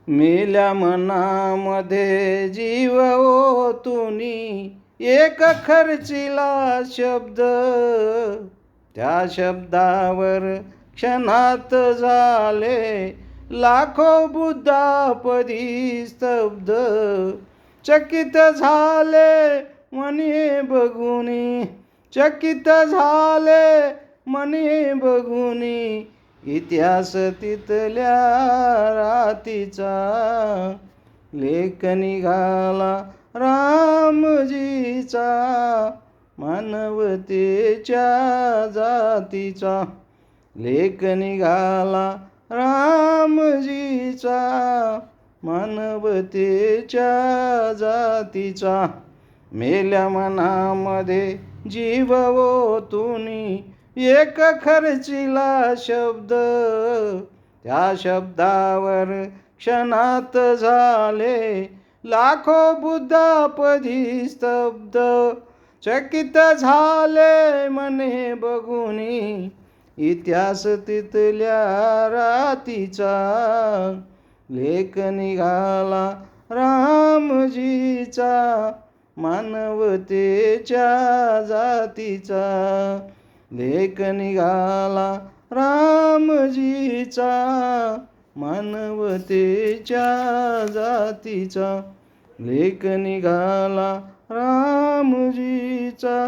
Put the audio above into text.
मेल्या मनामध्ये जीव ओतुनी एक खर्चिला शब्द, त्या शब्दावर क्षणात झाले लाखो बुद्धापदी स्तब्ध. चकित झाले मनी बघुनी, चकित झाले मनी बघुनी इतिहास तिथल्या रातीचा. लेख निघाला रामजीचा, मानवतेच्या जातीचा. लेख निघाला रामजीचा, मानवतेच्या जातीचा. मेल्या मनामध्ये जीव ओतुनी एक खर्चिला शब्द, त्या शब्दावर क्षणात झाले लाखो बुद्धापदी स्तब्ध. चकित झाले मने बघुनी इतिहास तिथल्या रातीचा. लेख निघाला रामजीचा, मानवतेच्या जातीचा. लेख निघाला रामजीचा, मानवतेच्या जातीचा. लेख निघाला रामजीचा.